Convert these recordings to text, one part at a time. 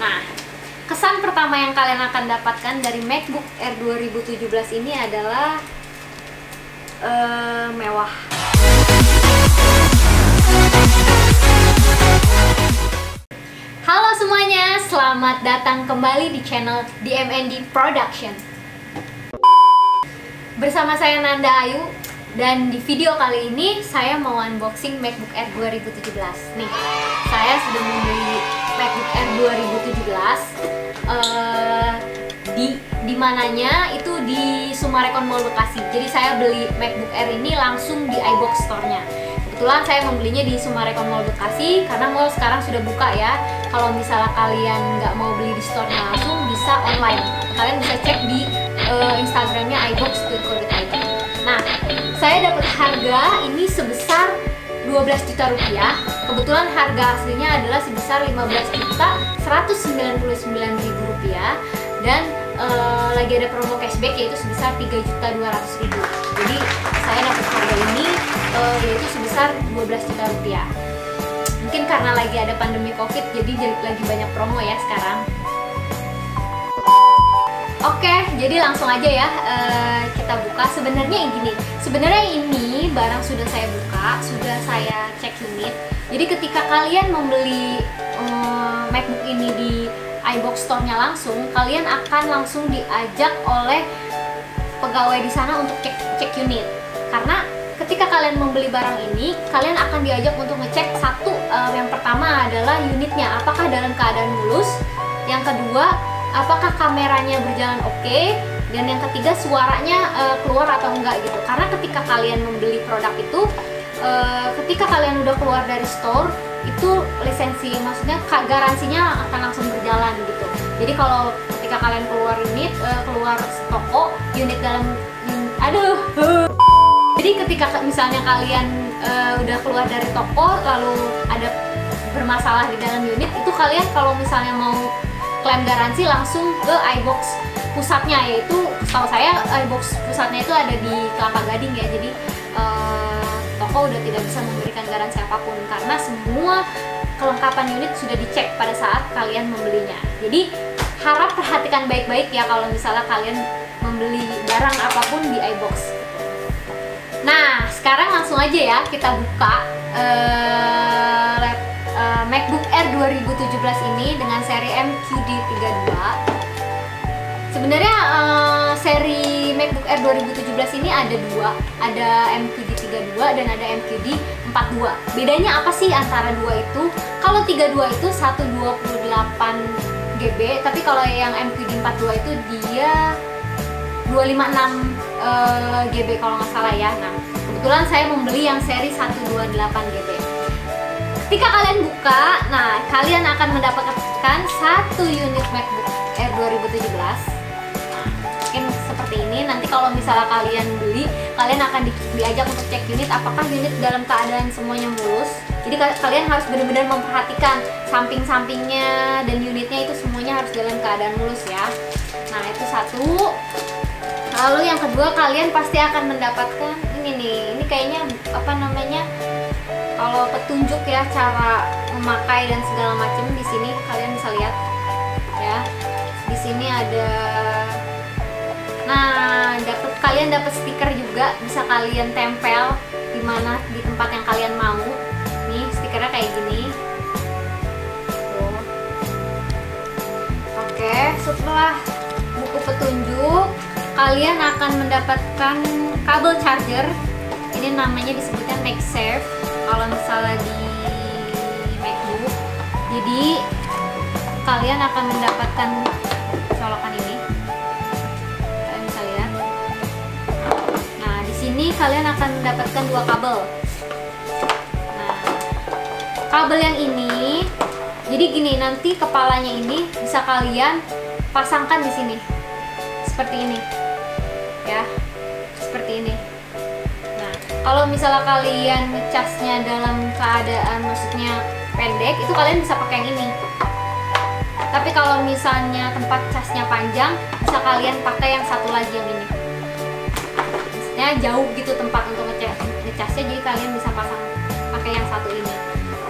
Nah, kesan pertama yang kalian akan dapatkan dari MacBook Air 2017 ini adalah mewah. Halo semuanya, selamat datang kembali di channel DMND Production. Bersama saya Nanda Ayu, dan di video kali ini saya mau unboxing MacBook Air 2017. Nih, saya sudah membeli MacBook Air 2017 di mananya itu di Sumarekon Mall Bekasi. Jadi saya beli MacBook Air ini langsung di iBox Store-nya. Kebetulan saya membelinya di Sumarekon Mall Bekasi karena mall sekarang sudah buka ya. Kalau misalnya kalian nggak mau beli di store-nya langsung, bisa online. Kalian bisa cek di Instagramnya iBox.co.id. Nah, saya dapat harga ini sebesar 12 juta rupiah. Kebetulan harga aslinya adalah sebesar 15.199.000 rupiah, dan lagi ada promo cashback yaitu sebesar 3.200.000. Jadi saya dapat harga ini yaitu sebesar 12 juta rupiah. Mungkin karena lagi ada pandemi COVID, jadi lagi banyak promo ya sekarang. Oke, jadi langsung aja ya kita buka. Sebenarnya ini barang sudah saya buka, sudah saya cek unit. Jadi ketika kalian membeli MacBook ini di iBox Store-nya langsung, kalian akan langsung diajak oleh pegawai di sana untuk cek unit. Karena ketika kalian membeli barang ini, kalian akan diajak untuk ngecek satu, yang pertama adalah unitnya apakah dalam keadaan mulus, yang kedua apakah kameranya berjalan oke, dan yang ketiga suaranya keluar atau enggak gitu. Karena ketika kalian membeli produk itu, ketika kalian udah keluar dari store itu lisensi, maksudnya garansinya akan langsung berjalan gitu. Jadi kalau ketika kalian keluar unit, keluar toko, unit dalam jadi ketika misalnya kalian udah keluar dari toko lalu ada bermasalah di dalam unit, itu kalian kalau misalnya mau klaim garansi langsung ke iBox pusatnya, yaitu setahu saya iBox pusatnya itu ada di Kelapa Gading ya. Jadi toko udah tidak bisa memberikan garansi apapun karena semua kelengkapan unit sudah dicek pada saat kalian membelinya. Jadi harap perhatikan baik-baik ya kalau misalnya kalian membeli barang apapun di iBox. Nah, sekarang langsung aja ya kita buka MacBook Air 2017 ini dengan seri MQD32. Sebenarnya seri MacBook Air 2017 ini ada dua, ada MQD32 dan ada MQD42. Bedanya apa sih antara dua itu? Kalau 32 itu 128 GB, tapi kalau yang MQD42 itu dia 256 GB kalau nggak salah ya. Nah, kebetulan saya membeli yang seri 128 GB. Ketika kalian buka, nah kalian akan mendapatkan satu unit MacBook Air 2017. Mungkin seperti ini. Nanti kalau misalnya kalian beli, kalian akan diajak untuk cek unit apakah unit dalam keadaan semuanya mulus. Jadi kalian harus benar-benar memperhatikan samping-sampingnya dan unitnya itu semuanya harus dalam keadaan mulus ya. Nah, itu satu. Lalu yang kedua, kalian pasti akan mendapatkan ini nih. Ini kayaknya apa namanya? Kalau petunjuk ya cara memakai dan segala macam, di sini kalian bisa lihat ya. Di sini ada, nah kalian dapat stiker juga, bisa kalian tempel di mana di tempat yang kalian mau. Nih stikernya kayak gini. Tuh. Oke, setelah buku petunjuk, kalian akan mendapatkan kabel charger. Ini namanya disebutnya MagSafe kalau misalnya di MacBook. Jadi kalian akan mendapatkan colokan ini. Kalian bisa lihat. Nah, di sini kalian akan mendapatkan dua kabel. Nah, kabel yang ini, jadi gini, nanti kepalanya ini bisa kalian pasangkan di sini. Seperti ini. Ya, seperti ini. Nah, kalau misalnya kalian ngecasnya dalam keadaan maksudnya pendek, itu kalian bisa pakai yang ini. Tapi kalau misalnya tempat casnya panjang, bisa kalian pakai yang satu lagi, yang ini. Maksudnya jauh gitu tempat untuk ngecasnya, jadi kalian bisa pasang pakai yang satu ini.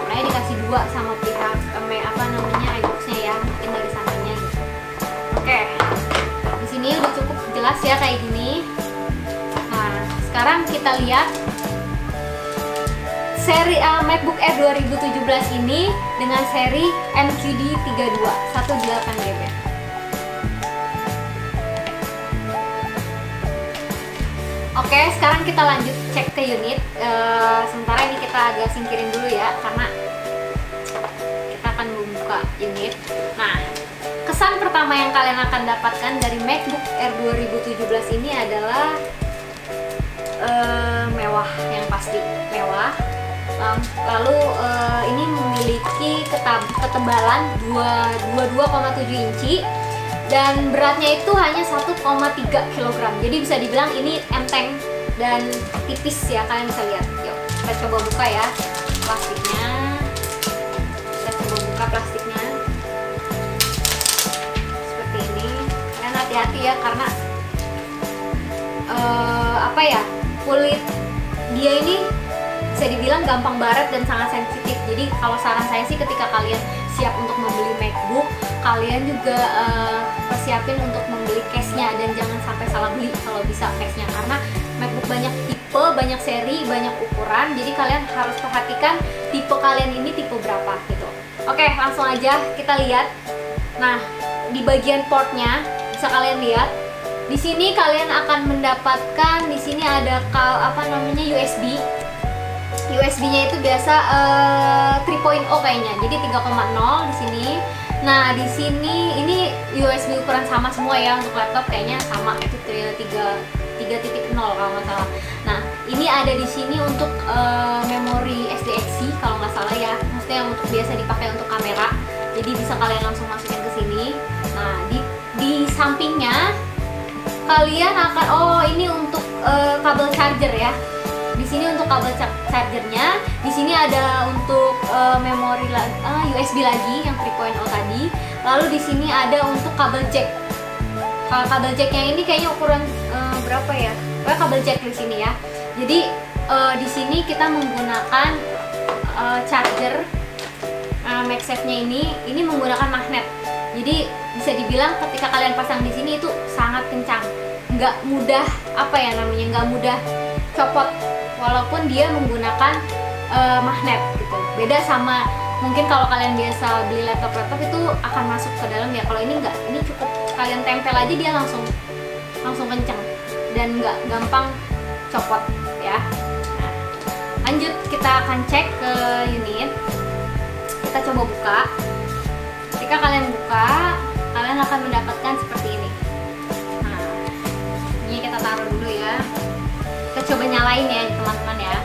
Makanya dikasih dua sama pihak apa namanya iBox-nya ya, mungkin dari sekarang kita lihat seri MacBook Air 2017 ini dengan seri MQD 32 128GB. Oke, sekarang kita lanjut cek ke unit. Sementara ini kita agak singkirin dulu ya, karena kita akan membuka unit. Nah, kesan pertama yang kalian akan dapatkan dari MacBook Air 2017 ini adalah mewah, yang pasti mewah. Lalu ini memiliki ketebalan 22,7 inci dan beratnya itu hanya 1,3 kg. Jadi bisa dibilang ini enteng dan tipis ya, kalian bisa lihat. Yuk, kita coba buka ya plastiknya. Kita coba buka plastiknya. Seperti ini. Kalian hati-hati ya, karena apa ya, kulit dia ini bisa dibilang gampang baret dan sangat sensitif. Jadi kalau saran saya sih, ketika kalian siap untuk membeli MacBook, kalian juga persiapin untuk membeli case-nya, dan jangan sampai salah beli kalau bisa case-nya, karena MacBook banyak tipe, banyak seri, banyak ukuran. Jadi kalian harus perhatikan tipe kalian ini tipe berapa gitu. Oke, langsung aja kita lihat. Nah, di bagian portnya bisa kalian lihat. Di sini kalian akan mendapatkan, di sini ada USB. USB-nya itu biasa 3.0 kayaknya, jadi 3.0 di sini. Nah, di sini ini USB ukuran sama semua ya, untuk laptop kayaknya sama, itu 3.0 kalau nggak salah. Nah, ini ada di sini untuk memori SDXC kalau nggak salah ya, maksudnya yang untuk biasa dipakai untuk kamera. Jadi bisa kalian langsung masukin ke sini. Nah, di sampingnya kalian akan ini untuk kabel charger ya. Di sini untuk kabel chargernya, di sini ada untuk memori USB lagi yang 3.0 tadi. Lalu di sini ada untuk kabel jack. Kalau kabel jacknya ini kayaknya ukuran berapa ya? Pokoknya kabel jack di sini ya. Jadi di sini kita menggunakan charger MagSafe-nya ini menggunakan magnet. Jadi bisa dibilang ketika kalian pasang di sini itu sangat kencang, nggak mudah nggak mudah copot. Walaupun dia menggunakan magnet gitu. Beda sama mungkin kalau kalian biasa beli laptop itu akan masuk ke dalam ya. Kalau ini enggak, ini cukup kalian tempel aja dia langsung kencang dan nggak gampang copot ya. Nah, lanjut kita akan cek ke unit. Kita coba buka. Ketika kalian buka, kalian akan mendapatkan seperti ini. Nah, ini kita taruh dulu ya. Kita coba nyalain ya teman-teman ya.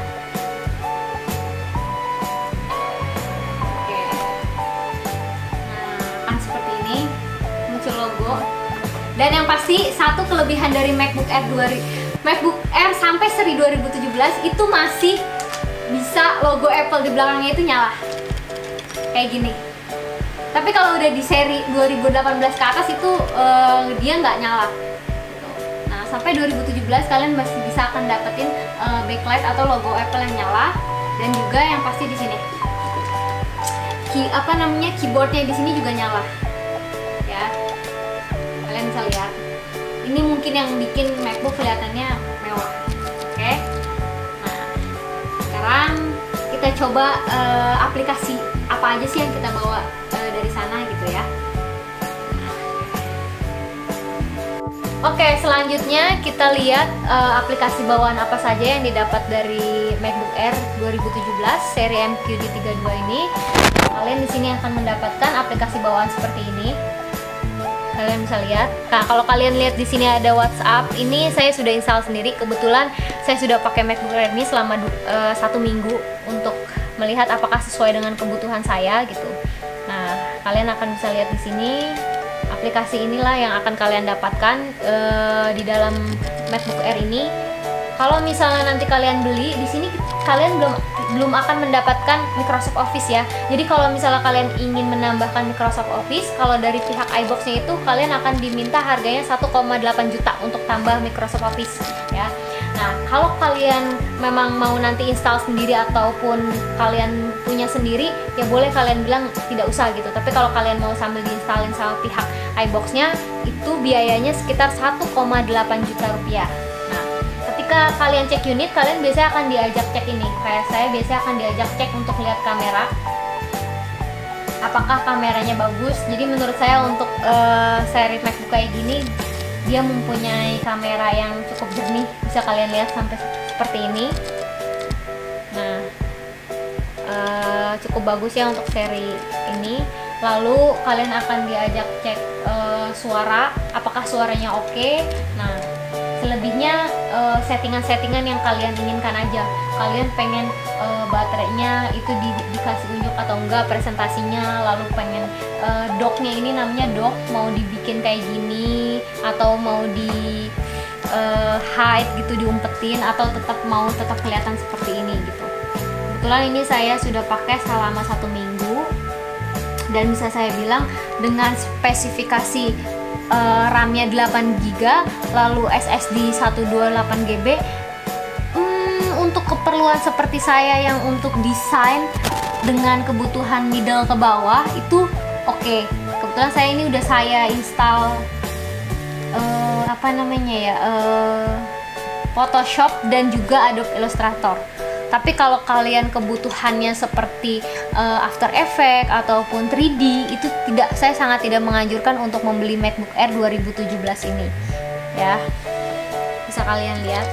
Oke. Nah, kan seperti ini muncul logo. Dan yang pasti satu kelebihan dari MacBook Air sampai seri 2017 itu masih bisa logo Apple di belakangnya itu nyala. Kayak gini. Tapi kalau udah di seri 2018 ke atas itu dia nggak nyala. Sampai 2017 kalian masih bisa akan dapetin backlight atau logo Apple yang nyala, dan juga yang pasti di sini keyboardnya di sini juga nyala ya. Kalian bisa lihat. Ini mungkin yang bikin MacBook kelihatannya mewah. Oke. Nah, sekarang kita coba aplikasi apa aja sih yang kita bawa dari sana gitu ya. Oke, selanjutnya kita lihat aplikasi bawaan apa saja yang didapat dari MacBook Air 2017 seri MQD 32 ini. Kalian di sini akan mendapatkan aplikasi bawaan seperti ini. Kalian bisa lihat. Nah, kalau kalian lihat di sini ada WhatsApp, ini saya sudah install sendiri. Kebetulan saya sudah pakai MacBook Air ini selama 1 minggu untuk melihat apakah sesuai dengan kebutuhan saya gitu. Nah, kalian akan bisa lihat di sini. Aplikasi inilah yang akan kalian dapatkan di dalam MacBook Air ini. Kalau misalnya nanti kalian beli di sini, kalian belum akan mendapatkan Microsoft Office ya. Jadi kalau misalnya kalian ingin menambahkan Microsoft Office, kalau dari pihak iBox-nya itu kalian akan diminta harganya 1,8 juta untuk tambah Microsoft Office ya. Nah, kalau kalian memang mau nanti install sendiri ataupun kalian punya sendiri, ya boleh kalian bilang tidak usah gitu. Tapi kalau kalian mau sambil diinstalin sama pihak iBox-nya, itu biayanya sekitar 1,8 juta rupiah. Nah, ketika kalian cek unit, kalian biasanya akan diajak cek ini. Kayak saya biasanya akan diajak cek untuk lihat kamera, apakah kameranya bagus. Jadi menurut saya untuk seri MacBook kayak gini, dia mempunyai kamera yang cukup jernih, bisa kalian lihat sampai seperti ini. Nah, cukup bagus ya untuk seri ini. Lalu kalian akan diajak cek suara, apakah suaranya oke. Nah, selebihnya settingan-settingan yang kalian inginkan aja. Kalian pengen baterainya itu dikasih unjuk atau enggak presentasinya, lalu pengen docknya, ini namanya dock, mau dibikin kayak gini atau mau di hide gitu, diumpetin, atau tetap kelihatan seperti ini gitu. Kebetulan ini saya sudah pakai selama 1 minggu dan bisa saya bilang dengan spesifikasi RAM-nya 8GB, lalu SSD 128GB, untuk keperluan seperti saya yang untuk desain dengan kebutuhan middle ke bawah itu oke. Kebetulan saya ini udah saya install Photoshop dan juga Adobe Illustrator. Tapi kalau kalian kebutuhannya seperti After Effects ataupun 3D, itu saya sangat tidak menganjurkan untuk membeli MacBook Air 2017 ini. Ya, bisa kalian lihat.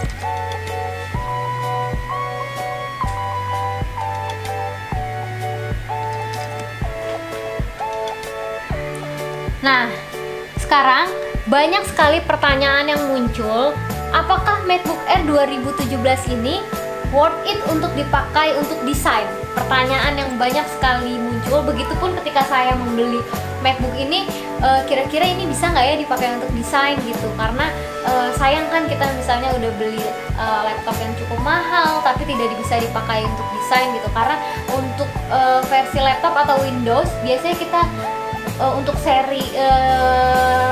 Nah, sekarang banyak sekali pertanyaan yang muncul. Apakah MacBook Air 2017 ini worth it untuk dipakai untuk desain? Pertanyaan yang banyak sekali muncul. Begitupun ketika saya membeli MacBook ini, kira-kira ini bisa nggak ya dipakai untuk desain gitu. Karena sayang kan kita misalnya udah beli laptop yang cukup mahal tapi tidak bisa dipakai untuk desain gitu. Karena untuk versi laptop atau Windows biasanya kita untuk seri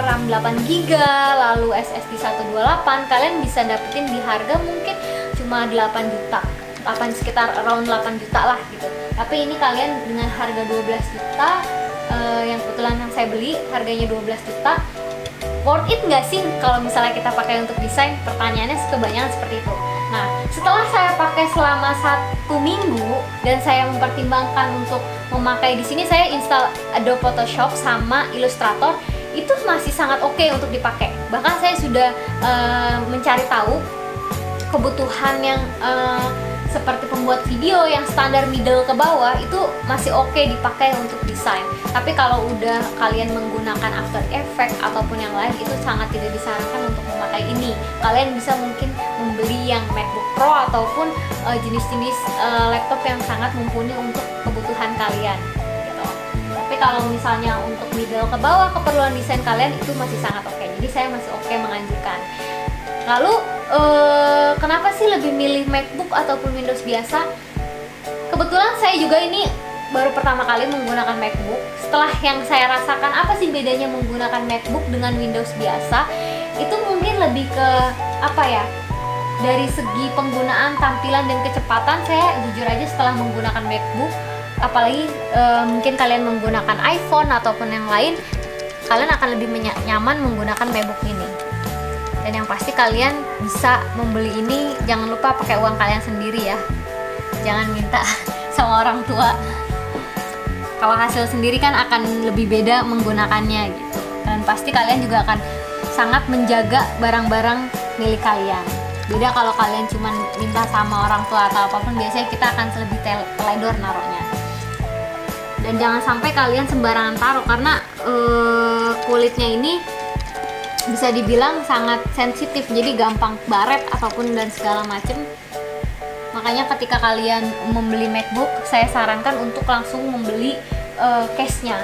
RAM 8GB lalu SSD 128, kalian bisa dapetin di harga mungkin cuma 8 juta, sekitar around 8 juta lah gitu. Tapi ini kalian dengan harga 12 juta, yang kebetulan yang saya beli harganya 12 juta, worth it nggak sih kalau misalnya kita pakai untuk desain? Pertanyaannya kebanyakan seperti itu. Nah, setelah saya pakai selama 1 minggu dan saya mempertimbangkan untuk memakai, di sini saya install Adobe Photoshop sama Illustrator, itu masih sangat oke untuk dipakai. Bahkan saya sudah mencari tahu kebutuhan yang seperti pembuat video yang standar middle ke bawah itu masih oke dipakai untuk desain. Tapi kalau udah kalian menggunakan After Effects ataupun yang lain, itu sangat tidak disarankan untuk memakai ini. Kalian bisa mungkin membeli yang MacBook Pro ataupun jenis-jenis laptop yang sangat mumpuni untuk kebutuhan kalian gitu. Tapi kalau misalnya untuk middle ke bawah, keperluan desain kalian, itu masih sangat oke. Jadi saya masih oke menganjurkan. Lalu kenapa sih lebih milih MacBook ataupun Windows biasa? Kebetulan saya juga ini baru pertama kali menggunakan MacBook. Setelah yang saya rasakan, apa sih bedanya menggunakan MacBook dengan Windows biasa, itu mungkin lebih ke apa ya, dari segi penggunaan, tampilan, dan kecepatan. Saya jujur aja setelah menggunakan MacBook, apalagi mungkin kalian menggunakan iPhone ataupun yang lain, kalian akan lebih nyaman menggunakan MacBook ini. Dan yang pasti kalian bisa membeli ini, jangan lupa pakai uang kalian sendiri ya, jangan minta sama orang tua. Kalau hasil sendiri kan akan lebih beda menggunakannya gitu. Dan pasti kalian juga akan sangat menjaga barang-barang milik kalian. Beda kalau kalian cuma minta sama orang tua atau apapun, biasanya kita akan lebih teledor naruhnya. Dan jangan sampai kalian sembarangan taruh, karena kulitnya ini bisa dibilang sangat sensitif, jadi gampang baret ataupun dan segala macem. Makanya ketika kalian membeli MacBook, saya sarankan untuk langsung membeli case-nya.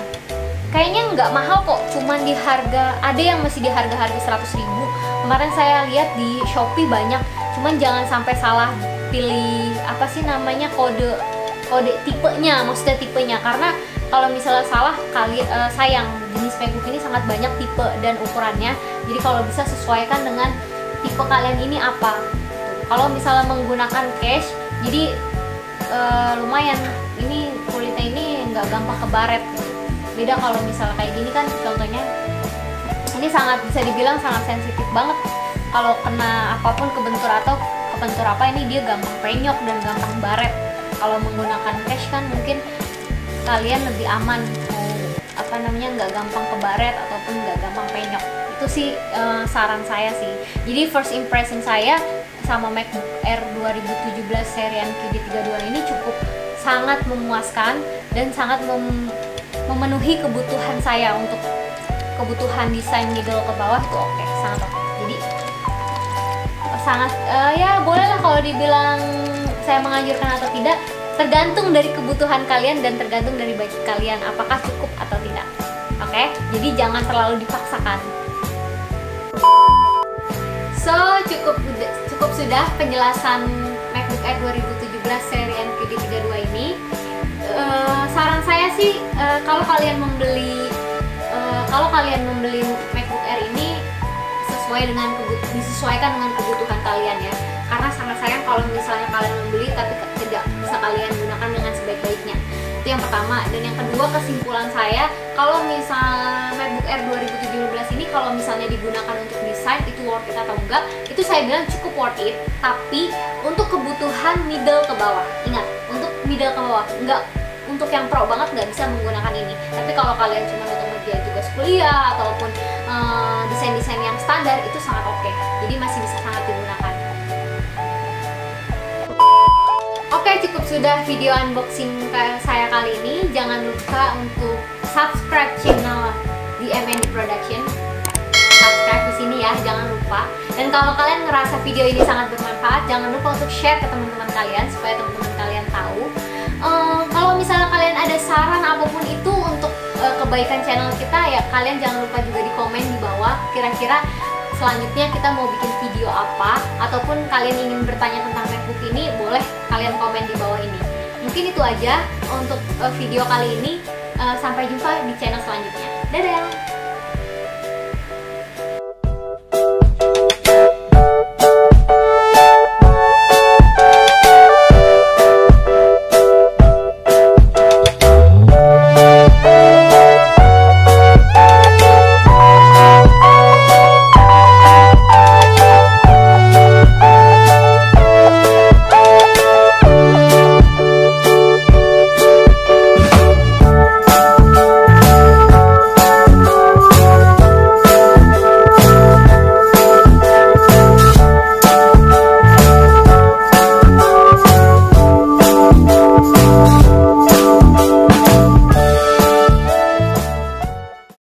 Kayaknya nggak mahal kok, cuman di harga, ada yang masih di harga-harga 100.000. Kemarin saya lihat di Shopee banyak, cuman jangan sampai salah pilih apa sih namanya, kode tipenya, maksudnya tipenya, karena kalau misalnya salah sayang. Jenis MacBook ini sangat banyak tipe dan ukurannya, jadi kalau bisa sesuaikan dengan tipe kalian ini apa. Kalau misalnya menggunakan case, jadi lumayan, ini kulitnya ini nggak gampang kebaret. Beda kalau misalnya kayak gini kan, contohnya ini sangat bisa dibilang sangat sensitif banget kalau kena apapun kebentur atau kebentur apa ini dia gampang penyok dan gampang baret. Kalau menggunakan cash kan mungkin kalian lebih aman, nggak gampang kebaret ataupun nggak gampang penyok. Itu sih saran saya sih. Jadi first impression saya sama MacBook Air 2017 seri NQD32 ini cukup sangat memuaskan dan sangat memenuhi kebutuhan saya untuk kebutuhan desain middle ke bawah itu oke, sangat oke. Jadi sangat ya bolehlah kalau dibilang saya menganjurkan atau tidak, tergantung dari kebutuhan kalian dan tergantung dari budget kalian apakah cukup atau tidak. Oke, jadi jangan terlalu dipaksakan. So cukup sudah penjelasan MacBook Air 2017 seri NQD32 ini. Saran saya sih kalau kalian membeli MacBook Air ini disesuaikan dengan kebutuhan kalian ya. Karena sangat sayang kalau misalnya kalian membeli tapi tidak bisa kalian gunakan dengan sebaik-baiknya. Itu yang pertama. Dan yang kedua, kesimpulan saya, kalau misalnya MacBook Air 2017 ini kalau misalnya digunakan untuk desain itu worth it atau enggak, itu saya bilang cukup worth it. Tapi untuk kebutuhan middle ke bawah, ingat, untuk middle ke bawah, enggak untuk yang pro banget nggak bisa menggunakan ini. Tapi kalau kalian cuma untuk ngerjain tugas kuliah ataupun desain-desain yang standar itu sangat oke. Jadi masih bisa sangat digunakan. Oke, cukup sudah video unboxing saya kali ini. Jangan lupa untuk subscribe channel di MND Production. Subscribe di sini ya, jangan lupa. Dan kalau kalian ngerasa video ini sangat bermanfaat, jangan lupa untuk share ke teman-teman kalian supaya teman-teman kalian tahu. Kalau misalnya kalian ada saran apapun itu untuk kebaikan channel kita ya, kalian jangan lupa juga di komen di bawah. Kira-kira selanjutnya kita mau bikin video apa, ataupun kalian ingin bertanya tentang MacBook ini, boleh kalian komen di bawah ini. Mungkin itu aja untuk video kali ini. Sampai jumpa di channel selanjutnya. Dadah!